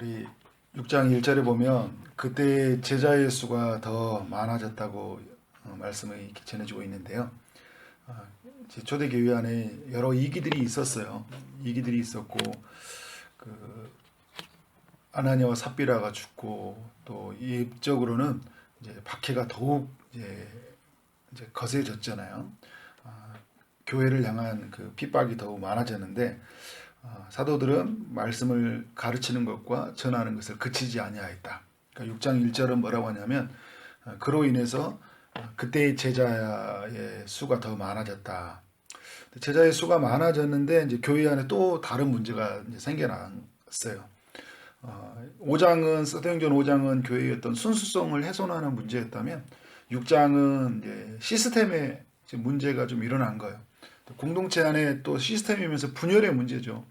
우리 6장 1절에 보면 그때 제자의 수가 더 많아졌다고 말씀이 이렇게 전해지고 있는데요. 이제 초대교회 안에 여러 이기들이 있었어요. 이기들이 있었고 그 아나니아와 삽비라가 죽고 또 입적으로는 이제 박해가 더욱 이제 거세졌잖아요. 교회를 향한 그 핍박이 더욱 많아졌는데 사도들은 말씀을 가르치는 것과 전하는 것을 그치지 아니하였다. 그러니까 6장 1절은 뭐라고 하냐면 그로 인해서 그때의 제자의 수가 더 많아졌다. 제자의 수가 많아졌는데 이제 교회 안에 또 다른 문제가 이제 생겨났어요. 5장은 사도행전 5장은 교회의 어떤 순수성을 훼손하는 문제였다면 6장은 이제 시스템에 이제 문제가 좀 일어난 거예요. 공동체 안에 또 시스템이면서 분열의 문제죠.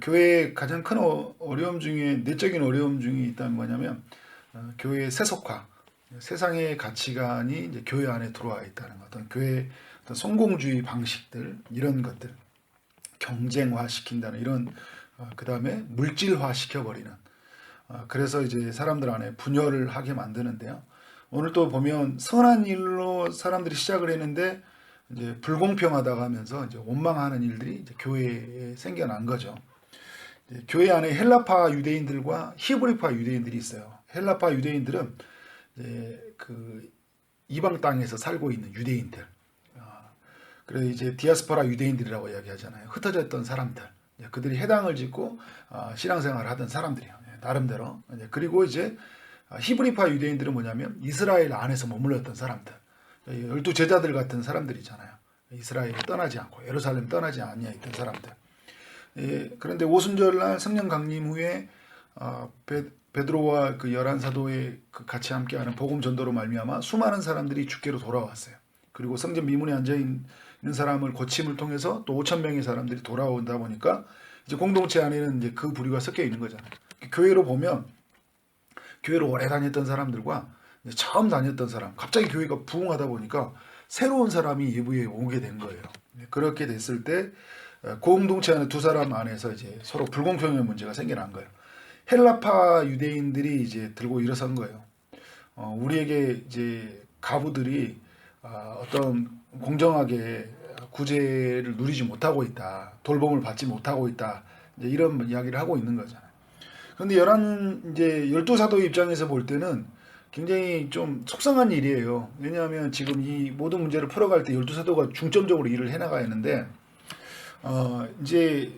교회의 가장 큰 어려움 중에 내적인 어려움 중에 있다면 뭐냐면 교회의 세속화, 세상의 가치관이 이제 교회 안에 들어와 있다는 것, 어떤 교회의 어떤 성공주의 방식들 이런 것들 경쟁화 시킨다는 이런 그 다음에 물질화 시켜버리는 그래서 이제 사람들 안에 분열을 하게 만드는데요. 오늘 또 보면 선한 일로 사람들이 시작을 했는데 이제 불공평하다고 하면서 이제 원망하는 일들이 이제 교회에 생겨난 거죠. 교회 안에 헬라파 유대인들과 히브리파 유대인들이 있어요. 헬라파 유대인들은 이제 그 이방 땅에서 살고 있는 유대인들. 그래서 이제 디아스포라 유대인들이라고 이야기하잖아요. 흩어져 있던 사람들. 그들이 해당을 짓고 신앙생활을 하던 사람들이에요. 나름대로. 그리고 이제 히브리파 유대인들은 뭐냐면 이스라엘 안에서 머물렀던 사람들. 12제자들 같은 사람들이잖아요. 이스라엘을 떠나지 않고 예루살렘 떠나지 아니하 있던 사람들. 그런데 오순절날 성령 강림 후에 베드로와 그 11사도의 같이 함께하는 복음 전도로 말미암아 수많은 사람들이 주께로 돌아왔어요. 그리고 성전 미문에 앉아 있는 사람을 고침을 통해서 또 5,000명의 사람들이 돌아온다 보니까 이제 공동체 안에는 이제 그 부류가 섞여 있는 거잖아요. 교회로 보면 교회를 오래 다녔던 사람들과 처음 다녔던 사람, 갑자기 교회가 부흥하다 보니까 새로운 사람이 예부에 오게 된 거예요. 그렇게 됐을 때 공동체 안에 두 사람 안에서 이제 서로 불공평의 문제가 생겨난 거예요. 헬라파 유대인들이 이제 들고 일어선 거예요. 우리에게 이제 가부들이 어떤 공정하게 구제를 누리지 못하고 있다, 돌봄을 받지 못하고 있다, 이제 이런 이야기를 하고 있는 거잖아요. 그런데 이제 12사도의 입장에서 볼 때는 굉장히 좀 속상한 일이에요. 왜냐하면 지금 이 모든 문제를 풀어갈 때 12사도가 중점적으로 일을 해나가야 하는데, 이제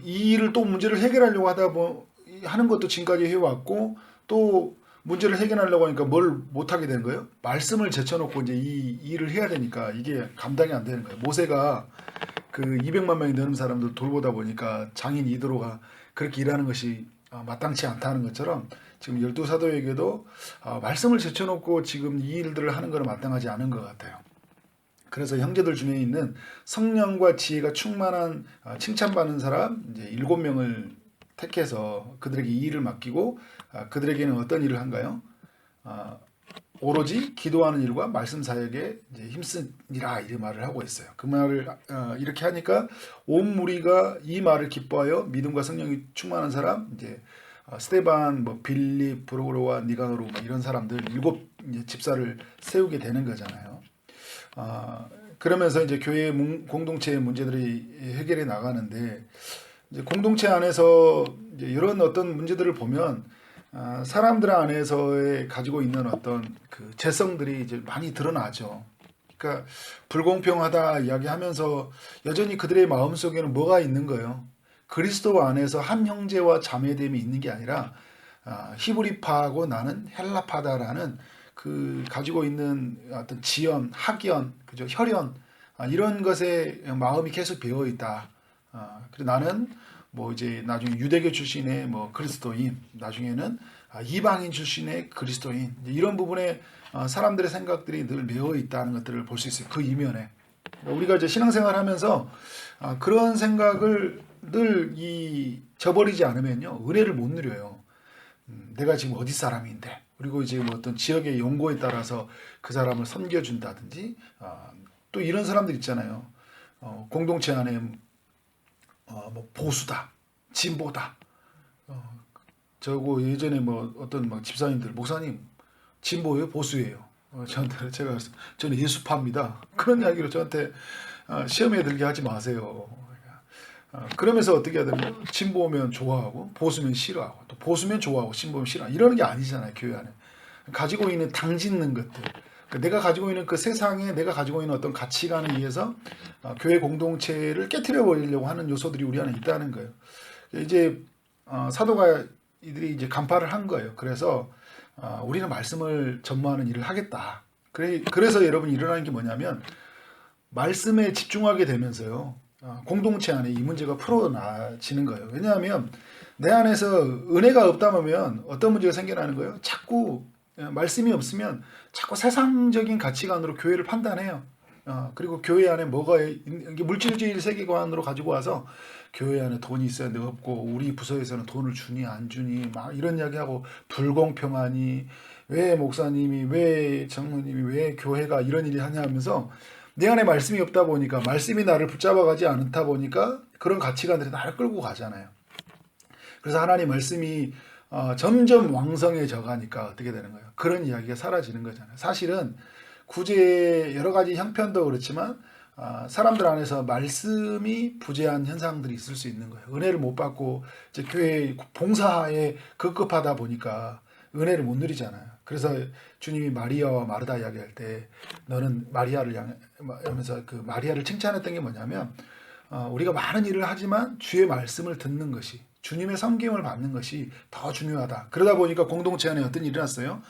이 일을 또 문제를 해결하려고 하는 것도 지금까지 해왔고, 또 문제를 해결하려고 하니까 뭘 못하게 되는 거예요? 말씀을 제쳐놓고 이제 이 일을 해야 되니까 이게 감당이 안 되는 거예요. 모세가 그 200만 명이 넘는 사람들 돌보다 보니까 장인 이도로가 그렇게 일하는 것이 마땅치 않다는 것처럼 지금 12사도에게도 말씀을 제쳐놓고 지금 이 일들을 하는 것은 마땅하지 않은 것 같아요. 그래서 형제들 중에 있는 성령과 지혜가 충만한 칭찬받는 사람 이제 7명을 택해서 그들에게 이 일을 맡기고 그들에게는 어떤 일을 한가요? 오로지 기도하는 일과 말씀 사역에 이제 힘쓰니라 이 말을 하고 있어요. 그 말을 이렇게 하니까 온 무리가 이 말을 기뻐하여 믿음과 성령이 충만한 사람 이제 스데반, 뭐 빌립, 브로로와 니가노로 이런 사람들 7 집사를 세우게 되는 거잖아요. 그러면서 이제 교회 공동체의 문제들이 해결해 나가는데 이제 공동체 안에서 이제 이런 어떤 문제들을 보면 사람들 안에서의 가지고 있는 어떤 그 재성들이 이제 많이 드러나죠. 그러니까 불공평하다 이야기하면서 여전히 그들의 마음속에는 뭐가 있는 거예요? 그리스도 안에서 한 형제와 자매됨이 있는 게 아니라 히브리파하고 나는 헬라파다라는 그 가지고 있는 어떤 지연, 학연, 그죠? 혈연 이런 것에 마음이 계속 배어 있다. 그리고 나는 뭐 이제 나중에 유대교 출신의 뭐 그리스도인, 나중에는 이방인 출신의 그리스도인 이런 부분에 사람들의 생각들이 늘 매어 있다는 것들을 볼 수 있어요. 그 이면에 우리가 이제 신앙생활하면서 그런 생각을 늘 저버리지 않으면요 은혜를 못 누려요. 내가 지금 어디 사람인데 그리고 이제 뭐 어떤 지역의 연고에 따라서 그 사람을 섬겨준다든지 또 이런 사람들 있잖아요. 공동체 안에 뭐 보수다, 진보다, 저고 예전에 뭐 어떤 막 집사님들 목사님 진보예요 보수예요. 저한테 제가 그랬어요. 저는 예수파입니다. 그런 이야기로 저한테 시험에 들게 하지 마세요. 그러면서 어떻게 해야 되냐? 진보면 좋아하고 보수면 싫어하고 또 보수면 좋아하고 진보면 싫어하고 이러는 게 아니잖아요. 교회 안에 가지고 있는 당짓는 것들, 내가 가지고 있는 그 세상에 내가 가지고 있는 어떤 가치관에 의해서 교회 공동체를 깨트려 버리려고 하는 요소들이 우리 안에 있다는 거예요. 이제 사도가 이들이 이제 간파를 한 거예요. 그래서 우리는 말씀을 전무하는 일을 하겠다. 그래서 여러분 일어나는 게 뭐냐면 말씀에 집중하게 되면서요. 공동체 안에 이 문제가 풀어나지는 거예요. 왜냐하면 내 안에서 은혜가 없다 보면 어떤 문제가 생겨나는 거예요. 자꾸 말씀이 없으면 자꾸 세상적인 가치관으로 교회를 판단해요. 그리고 교회 안에 뭐가 물질주의 세계관으로 가지고 와서 교회 안에 돈이 있어야 돼 없고 우리 부서에서는 돈을 주니 안 주니 막 이런 이야기하고 불공평하니 왜 목사님이 왜 장로님이 왜 교회가 이런 일이 하냐 하면서 내 안에 말씀이 없다 보니까 말씀이 나를 붙잡아가지 않다 보니까 그런 가치관들이 나를 끌고 가잖아요. 그래서 하나님 말씀이 점점 왕성해져 가니까 어떻게 되는 거예요? 그런 이야기가 사라지는 거잖아요. 사실은 구제의 여러 가지 형편도 그렇지만 사람들 안에서 말씀이 부재한 현상들이 있을 수 있는 거예요. 은혜를 못 받고 이제 교회 봉사에 급급하다 보니까 은혜를 못 누리잖아요. 그래서 주님이 마리아와 마르다 이야기할 때 너는 마리아를 향하면서 그 마리아를 칭찬했던 게 뭐냐면 우리가 많은 일을 하지만 주의 말씀을 듣는 것이 주님의 섬김을 받는 것이 더 중요하다. 그러다 보니까 공동체 안에 어떤 일이 일어났어요?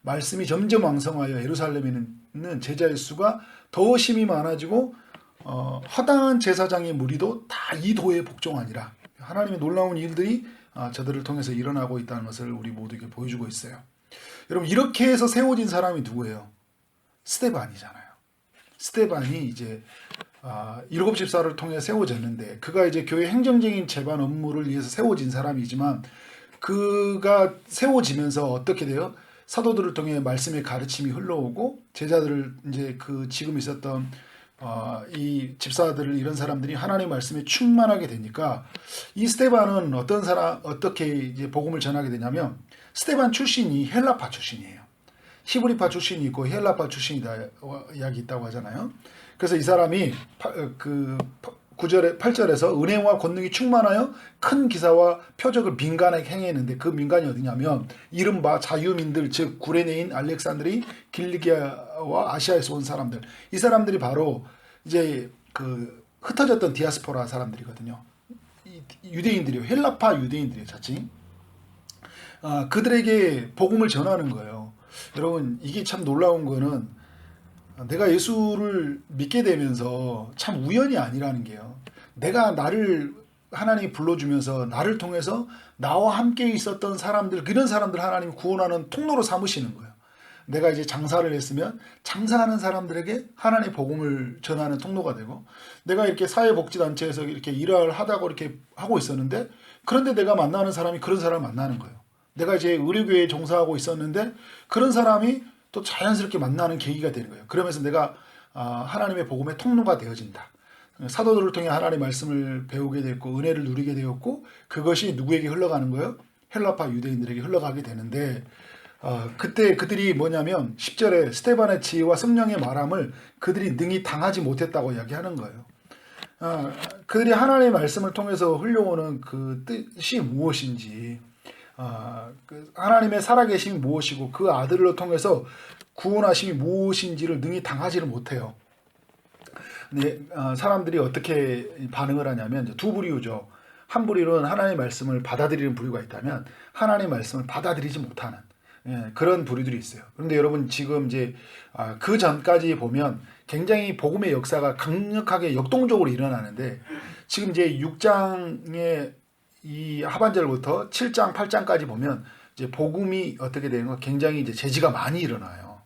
말씀이 점점 왕성하여 예루살렘에 있는 제자의 수가 더 심히 많아지고 허다한 제사장의 무리도 다 이 도에 복종하니라. 하나님의 놀라운 일들이 저들을 통해서 일어나고 있다는 것을 우리 모두에게 보여주고 있어요. 여러분 이렇게 해서 세워진 사람이 누구예요? 스데반이잖아요. 스데반이 이제 일곱 집사를 통해 세워졌는데 그가 이제 교회 행정적인 제반 업무를 위해서 세워진 사람이지만 그가 세워지면서 어떻게 돼요? 사도들을 통해 말씀의 가르침이 흘러오고 제자들을 이제 그 지금 있었던 이 집사들을 이런 사람들이 하나님의 말씀에 충만하게 되니까 이 스데반은 어떻게 이제 복음을 전하게 되냐면 스데반 출신이 헬라파 출신이에요. 히브리파 출신이 있고 헬라파 출신이다 이야기 있다고 하잖아요. 그래서 이 사람이 그 8절에서 은혜와 권능이 충만하여 큰 기사와 표적을 민간하게 행했는데 그 민간이 어디냐면 이른바 자유민들 즉 구레네인 알렉산드리 길리기아와 아시아에서 온 사람들 이 사람들이 바로 이제 그 흩어졌던 디아스포라 사람들이거든요. 유대인들이요. 헬라파 유대인들이에요. 자칭. 그들에게 복음을 전하는 거예요. 여러분 이게 참 놀라운 거는 내가 예수를 믿게 되면서 참 우연이 아니라는 게요. 내가 나를 하나님이 불러주면서 나를 통해서 나와 함께 있었던 사람들, 그런 사람들 하나님이 구원하는 통로로 삼으시는 거예요. 내가 이제 장사를 했으면 장사하는 사람들에게 하나님의 복음을 전하는 통로가 되고 내가 이렇게 사회복지단체에서 이렇게 일을 하다가 이렇게 하고 있었는데 그런데 내가 만나는 사람이 그런 사람을 만나는 거예요. 내가 이제 의료교회에 종사하고 있었는데 그런 사람이 또 자연스럽게 만나는 계기가 되는 거예요. 그러면서 내가 하나님의 복음의 통로가 되어진다. 사도들을 통해 하나님의 말씀을 배우게 됐고 은혜를 누리게 되었고 그것이 누구에게 흘러가는 거예요? 헬라파 유대인들에게 흘러가게 되는데 그때 그들이 뭐냐면 10절에 스데반의 지혜와 성령의 말함을 그들이 능히 당하지 못했다고 이야기하는 거예요. 그들이 하나님의 말씀을 통해서 흘려오는 그 뜻이 무엇인지 그 하나님의 살아계심이 무엇이고 그 아들을 통해서 구원하심이 무엇인지를 능히 당하지를 못해요. 근데 사람들이 어떻게 반응을 하냐면 이제 두 부류죠. 한 부류는 하나님의 말씀을 받아들이는 부류가 있다면 하나님의 말씀을 받아들이지 못하는 그런 부류들이 있어요. 그런데 여러분 지금 이제 그 전까지 보면 굉장히 복음의 역사가 강력하게 역동적으로 일어나는데 지금 이제 6장의 이 하반절부터 7장, 8장까지 보면 이제 복음이 어떻게 되는 거 굉장히 이제 제지가 많이 일어나요.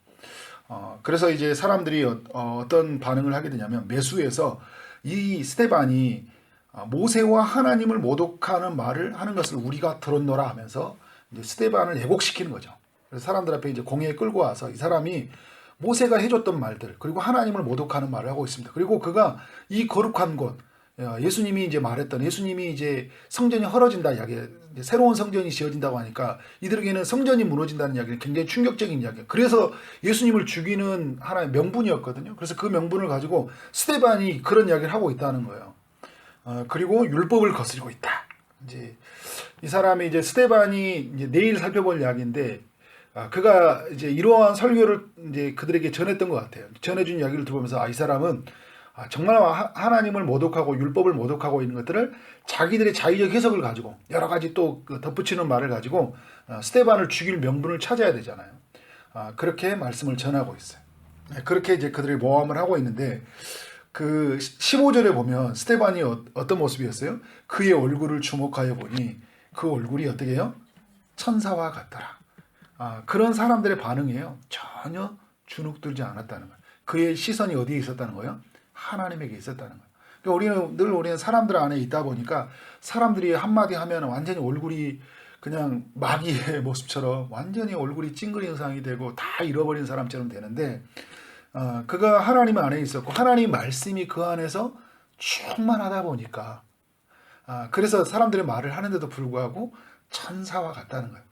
그래서 이제 사람들이 어떤 반응을 하게 되냐면 매수에서 이 스데반이 모세와 하나님을 모독하는 말을 하는 것을 우리가 들었노라 하면서 이제 스데반을 왜곡시키는 거죠. 그래서 사람들 앞에 이제 공회에 끌고 와서 이 사람이 모세가 해줬던 말들 그리고 하나님을 모독하는 말을 하고 있습니다. 그리고 그가 이 거룩한 곳 예수님이 이제 말했던 예수님이 이제 성전이 헐어진다 이야기, 새로운 성전이 지어진다고 하니까 이들에게는 성전이 무너진다는 이야기는 굉장히 충격적인 이야기예요. 그래서 예수님을 죽이는 하나의 명분이었거든요. 그래서 그 명분을 가지고 스데반이 그런 이야기를 하고 있다는 거예요. 그리고 율법을 거스리고 있다. 이제 이 사람이 이제 스데반이 이제 내일 살펴볼 이야기인데 그가 이제 이러한 설교를 이제 그들에게 전했던 것 같아요. 전해준 이야기를 들어보면서 이 사람은 정말 하나님을 모독하고 율법을 모독하고 있는 것들을 자기들의 자의적 해석을 가지고 여러 가지 또 덧붙이는 말을 가지고 스데반을 죽일 명분을 찾아야 되잖아요. 그렇게 말씀을 전하고 있어요. 그렇게 이제 그들이 모함을 하고 있는데 그 15절에 보면 스데반이 어떤 모습이었어요? 그의 얼굴을 주목하여 보니 그 얼굴이 어떻게 해요? 천사와 같더라. 그런 사람들의 반응이에요. 전혀 주눅들지 않았다는 거예요. 그의 시선이 어디에 있었다는 거예요? 하나님에게 있었다는 거예요. 그러니까 우리는 사람들 안에 있다 보니까 사람들이 한마디 하면 완전히 얼굴이 그냥 마귀의 모습처럼 완전히 얼굴이 찡그린 상이 되고 다 잃어버린 사람처럼 되는데 그가 하나님 안에 있었고 하나님 말씀이 그 안에서 충만하다 보니까 그래서 사람들의 말을 하는데도 불구하고 천사와 같다는 거예요.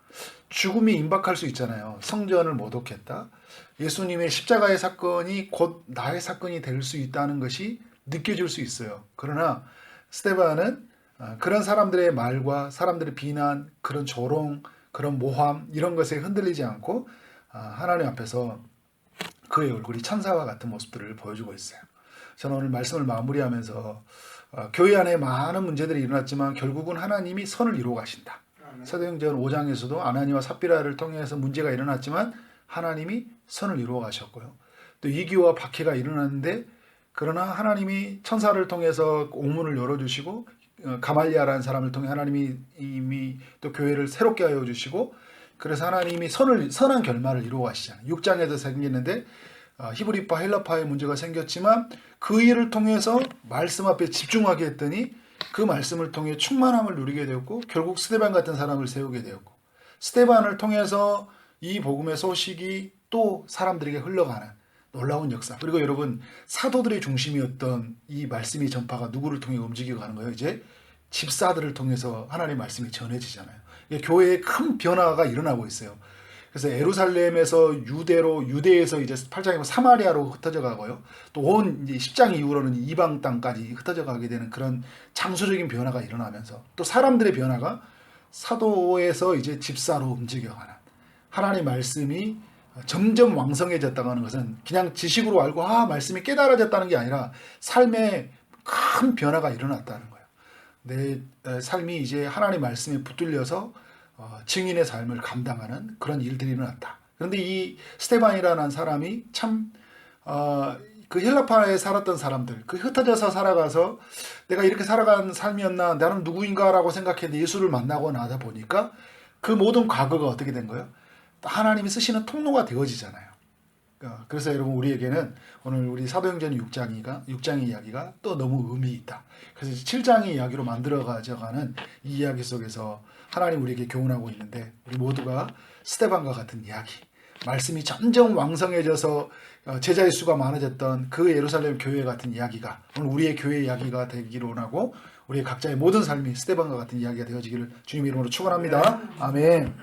죽음이 임박할 수 있잖아요. 성전을 모독했다. 예수님의 십자가의 사건이 곧 나의 사건이 될 수 있다는 것이 느껴질 수 있어요. 그러나 스데반은 그런 사람들의 말과 사람들의 비난, 그런 조롱, 그런 모함 이런 것에 흔들리지 않고 하나님 앞에서 그의 얼굴이 천사와 같은 모습들을 보여주고 있어요. 저는 오늘 말씀을 마무리하면서 교회 안에 많은 문제들이 일어났지만 결국은 하나님이 선을 이루어 가신다. 사도행전 5장에서도 아나니와 삽비라를 통해서 문제가 일어났지만 하나님이 선을 이루어 가셨고요. 또 이기와 박해가 일어났는데 그러나 하나님이 천사를 통해서 옥문을 열어주시고 가말리아라는 사람을 통해 하나님이 이미 또 교회를 새롭게 하여 주시고 그래서 하나님이 선한 결말을 이루어 가시잖아요. 6장에도 생기는데 히브리파 헬라파의 문제가 생겼지만 그 일을 통해서 말씀 앞에 집중하게 했더니 그 말씀을 통해 충만함을 누리게 되었고 결국 스데반 같은 사람을 세우게 되었고 스데반을 통해서 이 복음의 소식이 또 사람들에게 흘러가는 놀라운 역사. 그리고 여러분 사도들의 중심이었던 이 말씀의 전파가 누구를 통해 움직여 가는 거예요? 이제 집사들을 통해서 하나님의 말씀이 전해지잖아요. 교회에 큰 변화가 일어나고 있어요. 그래서 예루살렘에서 유대에서 이제 8장에 사마리아로 흩어져 가고요. 또 온 10장 이후로는 이방 땅까지 흩어져 가게 되는 그런 장소적인 변화가 일어나면서 또 사람들의 변화가 사도에서 이제 집사로 움직여가는 하나님의 말씀이 점점 왕성해졌다고 하는 것은 그냥 지식으로 알고 말씀이 깨달아졌다는 게 아니라 삶에 큰 변화가 일어났다는 거예요. 내 삶이 이제 하나님의 말씀에 붙들려서 증인의 삶을 감당하는 그런 일들이 일어났다. 그런데 이 스데반이라는 사람이 참 그 헬라파에 살았던 사람들, 그 흩어져서 살아가서 내가 이렇게 살아간 삶이었나, 나는 누구인가라고 생각했는데 예수를 만나고 나다 보니까 그 모든 과거가 어떻게 된 거예요? 하나님이 쓰시는 통로가 되어지잖아요. 그래서 여러분 우리에게는 오늘 우리 사도행전 6장의 이야기가 또 너무 의미 있다. 그래서 7장의 이야기로 만들어 가져가는 이 이야기 속에서 하나님 우리에게 교훈하고 있는데 우리 모두가 스데반과 같은 이야기, 말씀이 점점 왕성해져서 제자의 수가 많아졌던 그 예루살렘 교회 같은 이야기가 오늘 우리의 교회 이야기가 되기를 원하고 우리의 각자의 모든 삶이 스데반과 같은 이야기가 되어지기를 주님 이름으로 축원합니다. 아멘.